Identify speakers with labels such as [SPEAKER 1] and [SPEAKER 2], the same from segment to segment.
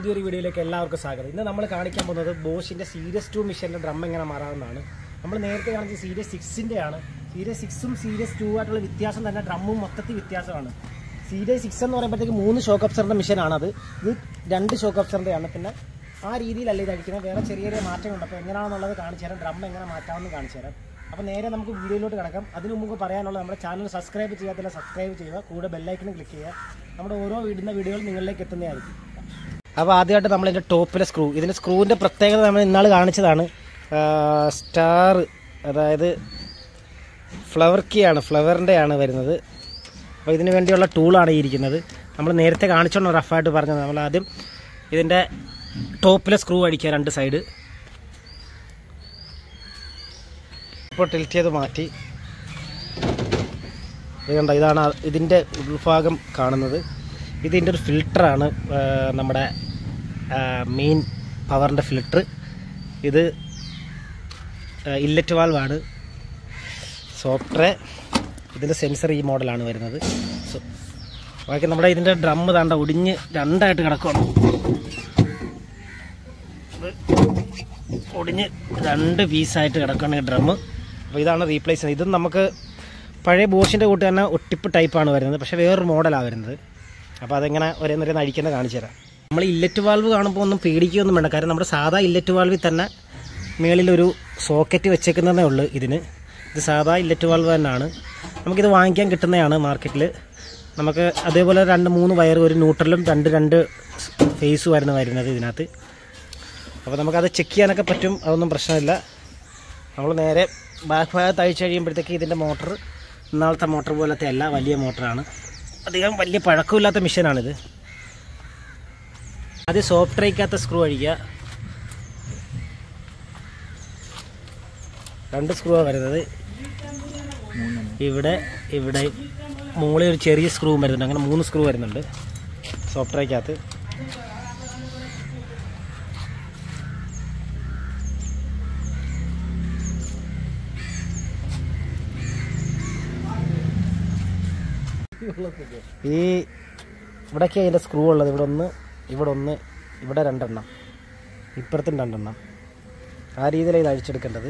[SPEAKER 1] പുതിയൊരു വീഡിയോയിലേക്ക് എല്ലാവർക്കും സ്വാഗതം. ഇന്ന് നമ്മൾ കാണിക്കാൻ പോകുന്നത് ബോഷിൻ്റെ സീരീസ് 2 മിഷനിലെ ഡ്രം എങ്ങനെ മാറാവുന്നതാണ്. നമ്മൾ നേരത്തെ കാണിച്ച സീരീസ് 6ൻ്റെ ആണ്. സീരീസ് 6ഉം സീരീസ് 2 ആയിട്ടുള്ള വ്യത്യാസം തന്നെ ഡ്രമ്മും മൊത്തത്തിൽ വ്യത്യാസമാണ്. സീരീസ് 6 എന്ന് പറയുമ്പോഴത്തേക്ക് 3 ഷോക്ക് അബ്സറിൻ്റെ മിഷനാണത്. ഇത് 2 ഷോക്ക് അബ്സറിൻ്റെ ആണ്. പിന്നെ ആ രീതിയിലല്ല ഇത് അടിക്കുന്നത്, വേറെ ചെറിയ ചെറിയ മാറ്റങ്ങളുണ്ട്. അപ്പോൾ എങ്ങനെയാണെന്നുള്ളത് കാണിച്ചു തരാം, ഡ്രം എങ്ങനെ മാറ്റാമെന്ന് കാണിച്ചു തരാം. അപ്പോൾ നേരെ നമുക്ക് വീഡിയോയിലോട്ട് കിടക്കാം. അതിന് മുമ്പ് പറയാനുള്ളത് നമ്മുടെ ചാനൽ സബ്സ്ക്രൈബ് ചെയ്യാത്തില്ല, സബ്സ്ക്രൈബ് ചെയ്യുക, കൂടെ ബെല്ലൈക്കനും ക്ലിക്ക് ചെയ്യുക. നമ്മുടെ ഓരോ ഇടുന്ന വീഡിയോകൾ നിങ്ങളിലേക്ക് എത്തുന്നതായിരിക്കും. അപ്പോൾ ആദ്യമായിട്ട് നമ്മളിതിൻ്റെ ടോപ്പിലെ സ്ക്രൂ, ഇതിൻ്റെ സ്ക്രൂവിൻ്റെ പ്രത്യേകത നമ്മൾ ഇന്നാൾ കാണിച്ചതാണ്. സ്റ്റാർ, അതായത് ഫ്ലവർ കീ ആണ്, ഫ്ലവറിൻ്റെ ആണ് വരുന്നത്. അപ്പോൾ ഇതിന് വേണ്ടിയുള്ള ടൂളാണ് ഈ ഇരിക്കുന്നത്. നമ്മൾ നേരത്തെ കാണിച്ചോണ്ട് റഫായിട്ട് പറഞ്ഞത്. നമ്മൾ ആദ്യം ഇതിൻ്റെ ടോപ്പിലെ സ്ക്രൂ അടിക്കുക, 2 സൈഡ്. ഇപ്പോൾ ടിൽറ്റ് ചെയ്ത് മാറ്റി. ഇത് കണ്ടോ, ഇതാണ് ഇതിൻ്റെ ഉൾഭാഗം കാണുന്നത്. ഇതിൻ്റെ ഒരു ഫിൽറ്ററാണ്, നമ്മുടെ മെയിൻ പവറിൻ്റെ ഫിൽറ്റർ. ഇത് ഇല്ലറ്റ് വാൽവാണ്, സോഫ്റ്റ്വെയർ. ഇതിൻ്റെ സെൻസർ ഈ മോഡലാണ് വരുന്നത്. സോ ബാക്കി നമ്മുടെ ഇതിൻ്റെ ഡ്രം താണ്ട ഒടിഞ്ഞ് 2ആയിട്ട് കിടക്കുകയാണ്. ഒടിഞ്ഞ് 2 പീസായിട്ട് കിടക്കുകയാണ് ഈ ഡ്രം. അപ്പോൾ ഇതാണ് റീപ്ലേസ് ചെയ്യുന്നത്. ഇതും നമുക്ക് പഴയ ബോഷിൻ്റെ കൂട്ട് തന്നെ ഒട്ടിപ്പ് ടൈപ്പാണ് വരുന്നത്, പക്ഷേ വേറൊരു മോഡലാണ് വരുന്നത്. അപ്പോൾ അതെങ്ങനെ ഒരേന്നൊരേന്ന് അഴിക്കുന്നത് കാണിച്ചു തരാം. നമ്മൾ ഇല്ലറ്റ് വാൽവ് കാണുമ്പോൾ ഒന്നും പേടിക്കുകയൊന്നും വേണ്ട, കാരണം നമ്മുടെ സാധാ ഇല്ലറ്റ് വാൽവിൽ തന്നെ മേളിലൊരു സോക്കറ്റ് വെച്ചേക്കുന്നതേ ഉള്ളൂ ഇതിന്. ഇത് സാധാ ഇല്ലറ്റ് വാൽവ് തന്നെയാണ്. നമുക്കിത് വാങ്ങിക്കാൻ കിട്ടുന്നതാണ് മാർക്കറ്റിൽ. നമുക്ക് അതേപോലെ 2-3 വയർ, ഒരു ന്യൂട്രലും 2 ഫേസ് വരുന്നത് ഇതിനകത്ത്. അപ്പോൾ നമുക്കത് ചെക്ക് ചെയ്യാനൊക്കെ പറ്റും, അതൊന്നും പ്രശ്നമില്ല. നമ്മൾ നേരെ ബാക്ക് ഭാഗത്ത് അഴിച്ച് കഴിയുമ്പോഴത്തേക്ക് ഇതിൻ്റെ മോട്ടർ ഇന്നാളത്തെ മോട്ടർ പോലത്തെ അല്ല, വലിയ മോട്ടറാണ്. അധികം വലിയ പഴക്കമില്ലാത്ത മെഷീനാണിത്. ആദ്യം സോഫ്റ്റ് ട്രൈക്കകത്ത് സ്ക്രൂ അഴിക്കുക. 2 സ്ക്രൂവാണ് വരുന്നത്. ഇവിടെ മുകളിൽ ഒരു ചെറിയ സ്ക്രൂവും വരുന്നുണ്ട്. അങ്ങനെ 3 സ്ക്രൂ വരുന്നുണ്ട് സോഫ്റ്റ് ട്രൈക്കകത്ത്. ഈ ഇവിടേക്ക് അതിൻ്റെ സ്ക്രൂ ഉള്ളത്. ഇവിടെ ഒന്ന്, ഇവിടെ 2 എണ്ണം, ഇപ്പുറത്തും 2 എണ്ണം. ആ രീതിയിലാണ് ഇത് അഴിച്ചെടുക്കേണ്ടത്.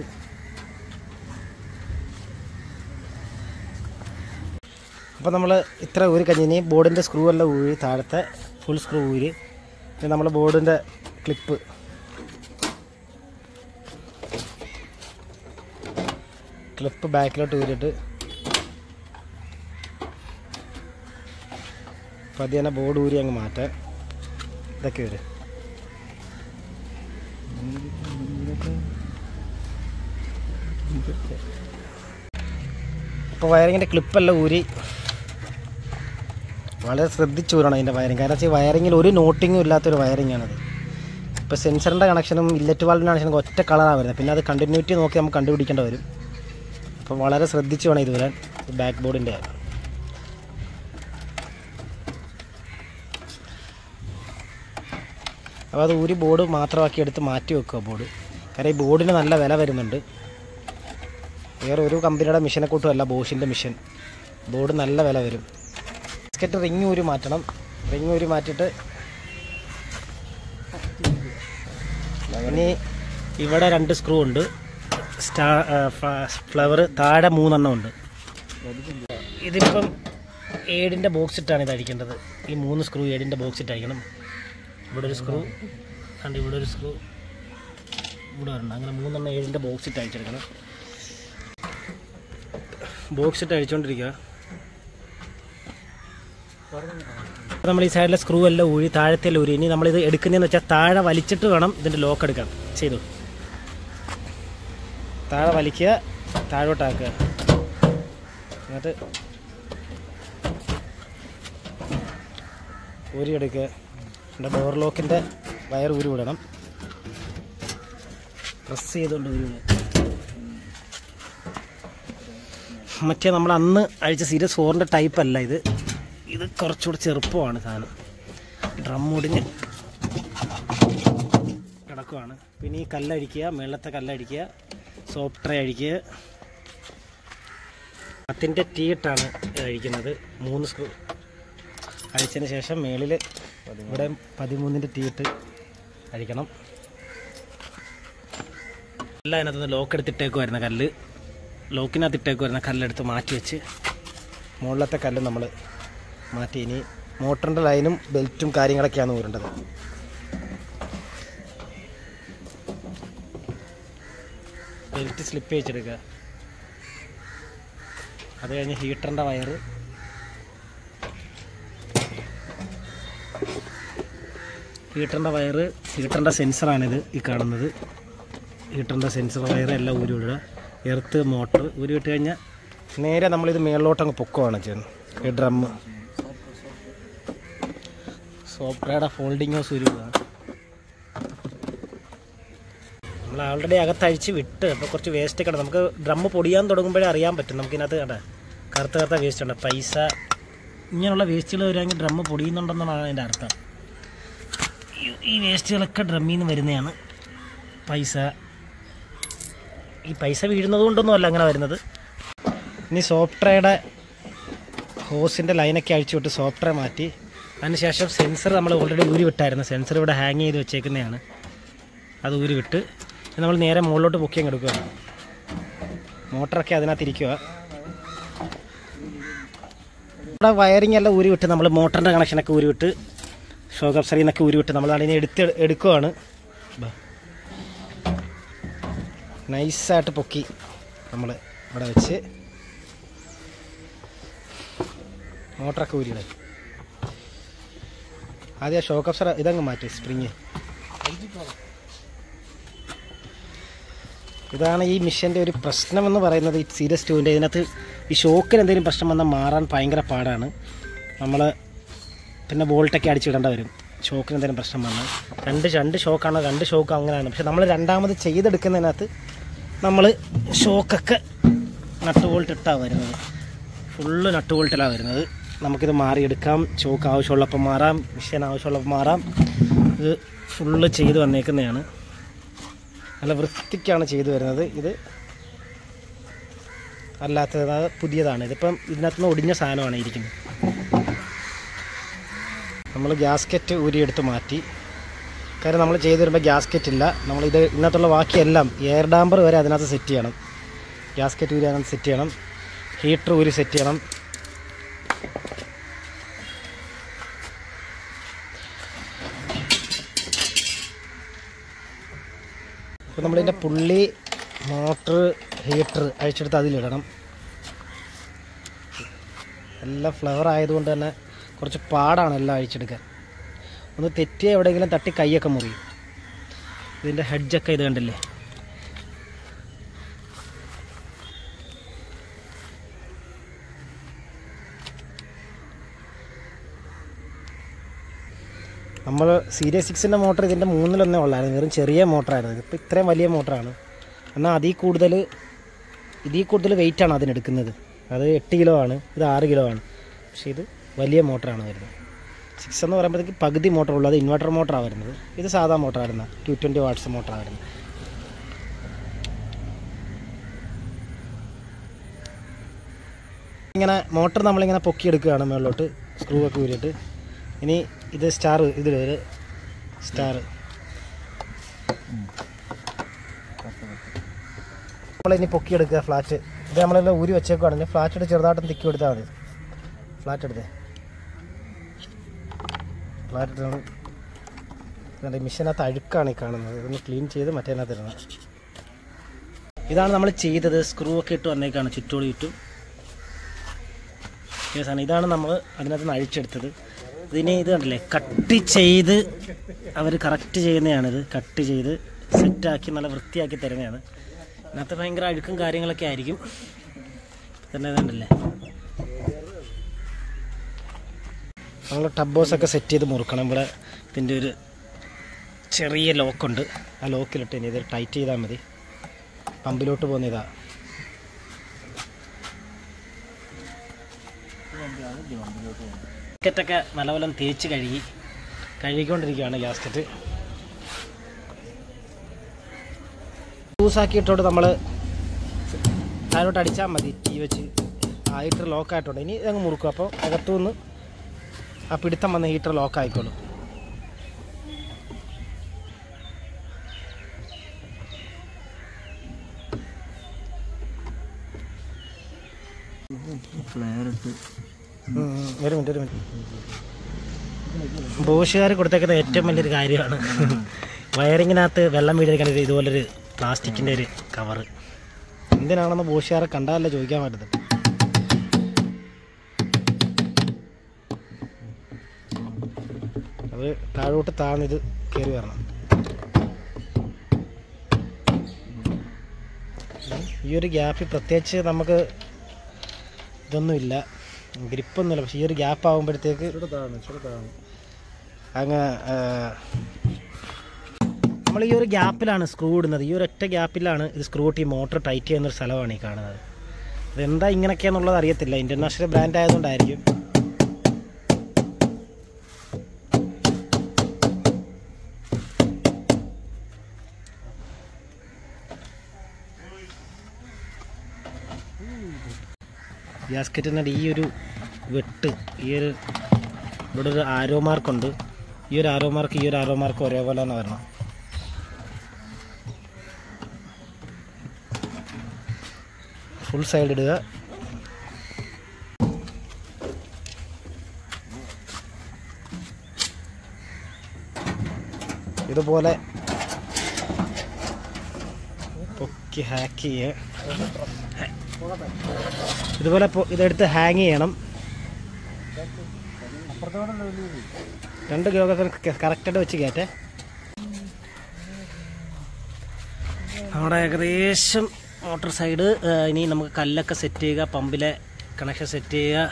[SPEAKER 1] അപ്പോൾ നമ്മൾ ഇത്ര ഊരി കഴിഞ്ഞ് ബോർഡിൻ്റെ സ്ക്രൂ എല്ലാം ഊരി, താഴത്തെ ഫുൾ സ്ക്രൂ ഊരി, പിന്നെ നമ്മൾ ബോർഡിൻ്റെ ക്ലിപ്പ് ബാക്കിലോട്ട് ഊരിയിട്ട് പതിയെ ബോർഡ് ഊരി അങ്ങ് മാറ്റാം. ഇതൊക്കെ വരും. ഇപ്പോൾ വയറിങ്ങിൻ്റെ ക്ലിപ്പെല്ലാം ഊരി വളരെ ശ്രദ്ധിച്ച് ഊരണം അതിൻ്റെ വയറിങ്. കാരണം വെച്ചാൽ വയറിങ്ങിൽ ഒരു നോട്ടിങ്ങും ഇല്ലാത്തൊരു വയറിങ്ങാണത്. ഇപ്പോൾ സെൻസറിൻ്റെ കണക്ഷനും ഇല്ലറ്റ് വാൽവിൻ്റെ കണക്ഷനും ഒറ്റ കളറാണ് വരുന്നത്. പിന്നെ അത് കണ്ടിന്യൂറ്റി നോക്കി നമുക്ക് കണ്ടുപിടിക്കേണ്ടി വരും. അപ്പോൾ വളരെ ശ്രദ്ധിച്ച് വേണം ഇത് വരാൻ. ബാക്ക് ബോർഡിൻ്റെ അപ്പോൾ അത് ഊരി ബോർഡ് മാത്രമാക്കി എടുത്ത് മാറ്റി വെക്കുക ബോർഡ്. കാരണം ഈ ബോർഡിന് നല്ല വില വരുന്നുണ്ട്. വേറെ ഒരു കമ്പനിയുടെ മിഷനെ കൂട്ടുമല്ല ബോഷിൻ്റെ മിഷൻ. ബോർഡ് നല്ല വില വരും. ബിസ്ക്കറ്റ് റിങ് ഊരി മാറ്റണം. റിങ് ഊരി മാറ്റിയിട്ട് ഇനി ഇവിടെ 2 സ്ക്രൂ ഉണ്ട്. ഫ്ലവർ താഴെ 3 എണ്ണം ഉണ്ട്. ഇതിപ്പം 7ൻ്റെ ബോക്സ് ഇട്ടാണ് ഇത് അടിക്കേണ്ടത്. ഈ 3 സ്ക്രൂ 7ൻ്റെ ബോക്സ് ഇട്ട് അടിക്കണം. ഇവിടെ ഒരു സ്ക്രൂ ഉണ്ട്, ഇവിടെ ഒരു സ്ക്രൂ, ഇവിടെ വരണം. അങ്ങനെ 3 എണ്ണം 7ൻ്റെ ബോക്സ് ഇട്ട് അഴിച്ചെടുക്കണം. ബോക്സ് ഇട്ട് അഴിച്ചുകൊണ്ടിരിക്കുക. നമ്മൾ ഈ സൈഡിലെ സ്ക്രൂ എല്ലാം ഊരി, താഴത്തെ ഊരി. ഇനി നമ്മളിത് എടുക്കുന്നതെന്ന് വെച്ചാൽ താഴെ വലിച്ചിട്ട് വേണം ഇതിൻ്റെ ലോക്ക് എടുക്കാൻ. ചെയ്തു താഴെ വലിക്കുക, താഴോട്ടാക്കുക. എന്നിട്ട് ഊരി എടുക്കുക. എൻ്റെ ഡോർ ലോക്കിൻ്റെ വയർ ഊരി വിടണം. പ്രസ് ചെയ്തുകൊണ്ട് ഊരി വിടുക. മറ്റേ നമ്മൾ അന്ന് അഴിച്ച സീരീസ് 4ൻ്റെ ടൈപ്പ് അല്ല ഇത്. ഇത് കുറച്ചുകൂടി ചെറുപ്പമാണ് സാധനം. ഡ്രം ഒടിഞ്ഞ് കിടക്കുവാണ്. പിന്നെ ഈ കല്ലടിക്കുക, മേളത്തെ കല്ലടിക്കുക, സോഫ്റ്റ് ട്രേ അഴിക്കുക. 10ൻ്റെ ടീ ഇട്ടാണ് അഴിക്കുന്നത്. 3 സ്ക്രൂ അഴിച്ചതിന് ശേഷം മേളിൽ ഇവിടെ 13-ന്റെ ടീ ഇട്ട് അഴിക്കണം. എല്ലാം അതിനകത്ത് ലോക്ക് എടുത്തിട്ടേക്ക് വരുന്ന കല്ല്, ലോക്കിനകത്ത് ഇട്ടേക്ക് വരുന്ന കല്ലെടുത്ത് മാറ്റി വെച്ച് മുകളിലത്തെ കല്ല് നമ്മൾ മാറ്റി. ഇനി മോട്ടറിൻ്റെ ലൈനും ബെൽറ്റും കാര്യങ്ങളൊക്കെയാണ് ഊരേണ്ടത്. Belt slip വെച്ചെടുക്കുക. അത് കഴിഞ്ഞ് ഹീറ്ററിൻ്റെ വയറ്, ഹീറ്ററിൻ്റെ സെൻസറാണിത് ഈ കാണുന്നത്. ഹീറ്ററിൻ്റെ സെൻസർ വയറ് എല്ലാം ഊരി വിടുക. എർത്ത് മോട്ടർ ഊരി വിട്ട് കഴിഞ്ഞാൽ നേരെ നമ്മളിത് മേളിലോട്ടങ്ങ് പൊക്കമാണ് ചെയ്യുന്നത്. ഈ ഡ്രമ്മ് സോപ്രയുടെ ഫോൾഡിങ് ഹൗസ് ഊരി വിടുക. നമ്മൾ ആൾറെഡി അകത്തഴിച്ച് വിട്ട്. അപ്പോൾ കുറച്ച് വേസ്റ്റ് ഒക്കെ ഉണ്ട്. നമുക്ക് ഡ്രമ്മ് പൊടിയാൻ തുടങ്ങുമ്പോഴേ അറിയാൻ പറ്റും. നമുക്കിതിനകത്ത് കണ്ട കറുത്ത വേസ്റ്റ് ഉണ്ട്. പൈസ ഇങ്ങനെയുള്ള വേസ്റ്റുകൾ വരുവാണെങ്കിൽ ഡ്രമ്മ് പൊടിയുന്നുണ്ടെന്നാണ് അതിൻ്റെ അർത്ഥം. ഈ വേസ്റ്റുകളൊക്കെ ഡ്രമ്മിൽ നിന്ന് വരുന്നതാണ്. ഈ പൈസ വീഴുന്നത് കൊണ്ടൊന്നും അല്ല അങ്ങനെ വരുന്നത്. ഇനി സോഫ്റ്റ്വെയറുടെ ഹോസിൻ്റെ ലൈനൊക്കെ അഴിച്ചു വിട്ട് സോഫ്റ്റ്വെയർ മാറ്റി. അതിനുശേഷം സെൻസർ നമ്മൾ ഓൾറെഡി ഊരി വിട്ടായിരുന്നു. സെൻസർ ഇവിടെ ഹാങ് ചെയ്ത് വെച്ചേക്കുന്നതാണ്. അത് ഊരി വിട്ട് നമ്മൾ നേരെ മുകളിലോട്ട് പൊക്കിയും എടുക്കുകയാണ്. മോട്ടറൊക്കെ അതിനകത്തിരിക്കുക. ഇവിടെ വയറിംഗ് എല്ലാം ഊരി വിട്ട് നമ്മൾ മോട്ടറിൻ്റെ കണക്ഷനൊക്കെ ഊരി വിട്ട് ഷോക്ക് അപ്സറിൽ നിന്നൊക്കെ ഊരി വിട്ട് നമ്മൾ അതിനെ എടുക്കുകയാണ്. നൈസായിട്ട് പൊക്കി നമ്മൾ ഇവിടെ വെച്ച് മോട്ടറൊക്കെ ഊരിയിടുക. ആദ്യം ഷോക്ക് അപ്സർ ഇതങ്ങ് മാറ്റി സ്പ്രിങ്. ഇതാണ് ഈ മിഷൻ്റെ ഒരു പ്രശ്നമെന്ന് പറയുന്നത്. ഈ സീരീസ് 2ൻ്റെ ഇതിനകത്ത് ഈ ഷോക്കിന് എന്തെങ്കിലും പ്രശ്നം വന്നാൽ മാറാൻ ഭയങ്കര പാടാണ്. നമ്മൾ പിന്നെ ബോൾട്ടൊക്കെ അടിച്ചിടേണ്ട വരും ഷോക്കിന് എന്തെങ്കിലും പ്രശ്നം വന്നാൽ. രണ്ട് ഷോക്കാണ്, 2 ഷോക്ക് അങ്ങനെയാണ്. പക്ഷെ നമ്മൾ രണ്ടാമത് ചെയ്തെടുക്കുന്നതിനകത്ത് നമ്മൾ ഷോക്കൊക്കെ നട്ട് ബോൾട്ട് ഇട്ടാണ് വരുന്നത്. ഫുള്ള് നട്ട് ബോൾട്ടിലാണ് വരുന്നത്. നമുക്കിത് മാറിയെടുക്കാം. ഷോക്ക് ആവശ്യമുള്ളപ്പോൾ മാറാം, മിഷൻ ആവശ്യമുള്ളപ്പോൾ മാറാം. ഇത് ഫുള്ള് ചെയ്ത് വന്നേക്കുന്നതാണ്. നല്ല വൃത്തിക്കാണ് ചെയ്തു വരുന്നത്. ഇത് അല്ലാത്തത് പുതിയതാണ്. ഇതിപ്പം ഇതിനകത്തുനിന്ന് ഒടിഞ്ഞ സാധനമാണ് ഇരിക്കുന്നത്. നമ്മൾ ഗ്യാസ്കറ്റ് ഊരിയെടുത്ത് മാറ്റി. കാര്യം നമ്മൾ ചെയ്ത് വരുമ്പോൾ ഗ്യാസ്കറ്റ് ഇല്ല. നമ്മളിത് ഇതിനകത്തുള്ള ബാക്കിയെല്ലാം എയർ ഡാമ്പർ വരെ അതിനകത്ത് സെറ്റ് ചെയ്യണം. ഗ്യാസ്കറ്റ് ഊരി അതിനകത്ത് സെറ്റ് ചെയ്യണം. ഹീറ്റർ ഊരി സെറ്റ് ചെയ്യണം. അപ്പോൾ നമ്മളിതിൻ്റെ പുള്ളി, മോട്ടർ, ഹീറ്റർ അഴിച്ചെടുത്ത് അതിലിടണം. എല്ലാം ഫ്ലവർ ആയതുകൊണ്ട് തന്നെ കുറച്ച് പാടാണ് എല്ലാം അഴിച്ചെടുക്കാൻ. ഒന്ന് തെറ്റിയ എവിടെയെങ്കിലും തട്ടി കൈയൊക്കെ മുറിയും. ഇതിൻ്റെ ഹെഡ്ജൊക്കെ ഇത് കണ്ടില്ലേ. നമ്മൾ സീരീസ് 6ൻ്റെ മോട്ടർ ഇതിൻ്റെ 3-1 ഉള്ളായിരുന്നു. വെറും ചെറിയ മോട്ടറായിരുന്നു. ഇതിപ്പോൾ ഇത്രയും വലിയ മോട്ടറാണ്. എന്നാൽ ഇതിൽ കൂടുതൽ വെയിറ്റാണ് അതിനെടുക്കുന്നത്. അത് 8 കിലോ ആണ്, ഇത് 6 കിലോ ആണ്. പക്ഷേ ഇത് വലിയ മോട്ടറാണ് വരുന്നത്. 6 എന്ന് പറയുമ്പോഴത്തേക്ക് പകുതി മോട്ടർ ഉള്ളത് ഇൻവെർട്ടർ മോട്ടറാണ് വരുന്നത്. ഇത് സാധാ മോട്ടറായിരുന്നു, 220 വാട്ട്സ് മോട്ടറാണ് വരുന്നത്. ഇങ്ങനെ മോട്ടർ നമ്മളിങ്ങനെ പൊക്കിയെടുക്കുകയാണ് മുകളിലോട്ട്, സ്ക്രൂ ഒക്കെ ഊരിയിട്ട്. ഇനി ഇത് ഇതിലൊരു സ്റ്റാർ നമ്മളിനി പൊക്കിയെടുക്കുക. ഫ്ലാറ്റ് ഇത് നമ്മളെല്ലാം ഊരി വെച്ചേക്കുവാണെങ്കിൽ ഫ്ലാറ്റ് എടുത്ത് ചെറുതായിട്ടും തിക്കി എടുത്താൽ മതി. ഫ്ലാറ്റ് എടുത്ത് മിഷനകത്ത് അഴുക്കാണ് ഈ കാണുന്നത്. ഇതൊന്ന് ക്ലീൻ ചെയ്ത് മറ്റേതിനകത്ത് ഇടണം. ഇതാണ് നമ്മൾ ചെയ്തത്. സ്ക്രൂ ഒക്കെ ഇട്ട് വന്നേക്കാണ് ചുറ്റോട് ചുറ്റും. കേസാണ്. ഇതാണ് നമ്മൾ അതിനകത്ത് നിന്ന് അഴിച്ചെടുത്തത്. ഇതിനെ ഇത് കണ്ടില്ലേ, കട്ട് ചെയ്ത് അവർ കറക്റ്റ് ചെയ്യുന്നതാണിത്. കട്ട് ചെയ്ത് സെറ്റാക്കി നല്ല വൃത്തിയാക്കി തരുന്നതാണ്. ഇതിനകത്ത് ഭയങ്കര അഴുക്കും കാര്യങ്ങളൊക്കെ ആയിരിക്കും. തന്നെ ഇതുണ്ടല്ലേ, നമ്മൾ ടബോസൊക്കെ സെറ്റ് ചെയ്ത് മുറുക്കണം. ഇവിടെ ഇതിൻ്റെ ഒരു ചെറിയ ലോക്കുണ്ട്. ആ ലോക്കിലിട്ട് ഇനി ഇത് ടൈറ്റ് ചെയ്താൽ മതി. പമ്പിലോട്ട് പോകുന്ന ഇതാ. ഗ്യാസ്കറ്റൊക്കെ നല്ലപോലെ തേച്ച് കഴുകിക്കൊണ്ടിരിക്കുകയാണ് ഗ്യാസ്കറ്റ്. ലൂസാക്കിയിട്ടോട്ട് നമ്മൾ അതിലോട്ട് അടിച്ചാൽ മതി. ടീ വെച്ച് ഹീറ്റർ ലോക്കായിട്ടുണ്ട്. ഇനി ഇതങ്ങ് മുറുക്കും. അപ്പോൾ അകത്തുനിന്ന് ആ പിടുത്തം വന്ന് ഹീറ്റർ ലോക്കായിക്കോളും. ഒരു മിനിറ്റ് ബോഷുകാർ കൊടുത്തേക്കുന്ന ഏറ്റവും വലിയൊരു കാര്യമാണ് വയറിങ്ങിനകത്ത് വെള്ളം വീഴിരിക്കാൻ ഇതുപോലൊരു പ്ലാസ്റ്റിക്കിൻ്റെ ഒരു കവറ്. എന്തിനാണെന്ന് ബോഷുകാരെ കണ്ടാലല്ലേ ചോദിക്കാൻ പറ്റത്തില്ല. അത് താഴോട്ട് താഴ്ന്നിത് കയറി വരണം. ഈ ഒരു ഗ്യാപ്പിൽ പ്രത്യേകിച്ച് നമുക്ക് ഇതൊന്നുമില്ല, ഗ്രിപ്പൊന്നുമില്ല. പക്ഷേ ഈ ഒരു ഗ്യാപ്പ് ആകുമ്പോഴത്തേക്ക് അങ്ങ് നമ്മൾ ഈ ഒരു ഗ്യാപ്പിലാണ് സ്ക്രൂ ഇടുന്നത്. ഈ ഒരു ഒറ്റ ഗ്യാപ്പിലാണ് ഇത് സ്ക്രൂ ഇട്ട് ഈ മോട്ടർ ടൈറ്റ് ചെയ്യുന്നൊരു സ്ഥലമാണ് ഈ കാണുന്നത്. അതെന്താ ഇങ്ങനെയൊക്കെയാണെന്നുള്ളത് അറിയത്തില്ല. International brand ആയതുകൊണ്ടായിരിക്കും. ഗ്യാസ്കറ്റിൻ്റെ ഈ ഒരു വെട്ട്, ഈ ഒരു ഇവിടെ ഒരു ആരോ മാർക്കുണ്ട്. ഈ ഒരു ആരോ മാർക്ക് ഒരേപോലെ തന്നെ വരണം. ഫുൾ സൈഡ് ഇടുക. ഇതുപോലെ പൊക്കി ഹാക്ക് ചെയ്യുക. ഇതുപോലെ ഇതെടുത്ത് ഹാങ് ചെയ്യണം. രണ്ട് ഗ്രോഗൊക്കെ കറക്റ്റായിട്ട് വെച്ച് കയറ്റേ. അവിടെ ഏകദേശം മോട്ടോർ സൈഡ്. ഇനി നമുക്ക് കല്ലൊക്കെ സെറ്റ് ചെയ്യുക, പമ്പിലെ കണക്ഷൻ സെറ്റ് ചെയ്യുക,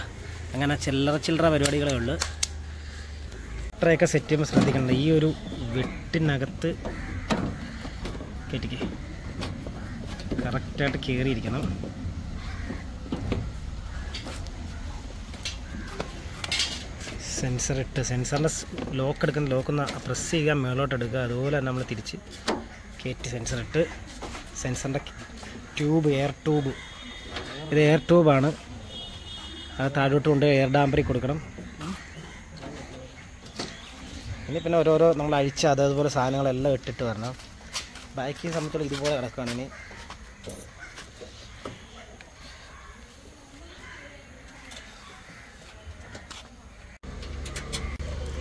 [SPEAKER 1] അങ്ങനെ ചില്ലറ പരിപാടികളേ ഉള്ളൂ. മോട്ടറൊക്കെ സെറ്റ് ചെയ്യുമ്പോൾ ശ്രദ്ധിക്കണം, ഈ ഒരു വെട്ടിനകത്ത് കയറ്റിക്ക് കറക്റ്റായിട്ട് കയറിയിരിക്കണം. സെൻസറിൻ്റെ ലോക്ക് എടുക്കുന്ന ലോക്കൊന്ന് പ്രസ് ചെയ്യുക, മേളോട്ട് എടുക്കുക. അതുപോലെ തന്നെ നമ്മൾ തിരിച്ച് കയറ്റി സെൻസറിട്ട് സെൻസറിൻ്റെ ട്യൂബ്, എയർ ട്യൂബ്, ഇത് എയർ ട്യൂബാണ്. അത് താഴോട്ട് കൊണ്ട് എയർ ഡാമ്പറിൽ കൊടുക്കണം. ഇനി പിന്നെ ഓരോരോ നമ്മൾ അഴിച്ച അതേപോലെ സാധനങ്ങളെല്ലാം ഇട്ടിട്ട് വരണം. ബാക്കി സംബന്ധിച്ചുള്ള ഇതുപോലെ കിടക്കുകയാണ്. ഇനി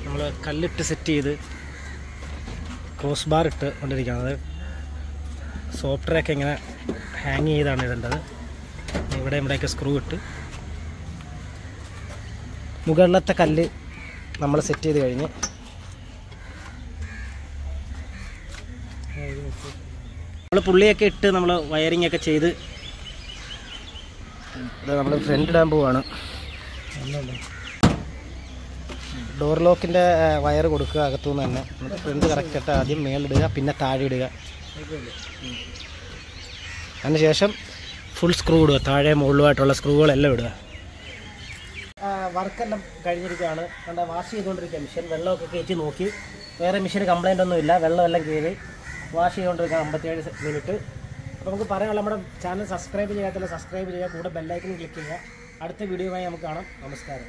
[SPEAKER 1] നമ്മൾ കല്ലിട്ട് സെറ്റ് ചെയ്ത് ക്രോസ് ബാർ ഇട്ട് കൊണ്ടിരിക്കുന്നത്. സോഫ്റ്റ്വെയറൊക്കെ ഇങ്ങനെ ഹാങ് ചെയ്താണ് ഇടേണ്ടത്. ഇവിടെയൊക്കെ സ്ക്രൂ ഇട്ട് മുകളിലത്തെ കല്ല് നമ്മൾ സെറ്റ് ചെയ്ത് കഴിഞ്ഞ് നമ്മൾ പുള്ളിയൊക്കെ ഇട്ട് നമ്മൾ വയറിംഗ് ഒക്കെ ചെയ്ത് നമ്മൾ ഫ്രണ്ട് ഇടാൻ പോവാണ്. ഡോർ ലോക്കിൻ്റെ വയർ കൊടുക്കുക അകത്തുനിന്ന് തന്നെ. എന്നിട്ട് ഫ്രണ്ട് കറക്റ്റായിട്ട് ആദ്യം മേളിടുക, പിന്നെ താഴെ ഇടുക. അതിനുശേഷം ഫുൾ സ്ക്രൂ ഇടുക, താഴെ മുകളിലുമായിട്ടുള്ള സ്ക്രൂകളെല്ലാം ഇടുക. വർക്കെല്ലാം കഴിഞ്ഞിരിക്കുകയാണ്. കണ്ട വാഷ് ചെയ്തുകൊണ്ടിരിക്കുക മെഷീൻ. വെള്ളമൊക്കെ കയറ്റി നോക്കി, വേറെ മെഷീന് കംപ്ലൈൻ്റ് ഒന്നുമില്ല. വെള്ളമെല്ലാം കയറി വാഷ് ചെയ്തുകൊണ്ടിരിക്കുക 57 മിനിറ്റ്. അപ്പോൾ നമുക്ക് പറയാനുള്ള നമ്മുടെ ചാനൽ സബ്സ്ക്രൈബ് ചെയ്യാത്തല്ല സബ്സ്ക്രൈബ് ചെയ്യുക, കൂടെ ബെല്ലൈക്കൻ ക്ലിക്ക് ചെയ്യുക. അടുത്ത വീഡിയോയുമായി നമുക്ക് കാണാം. നമസ്കാരം.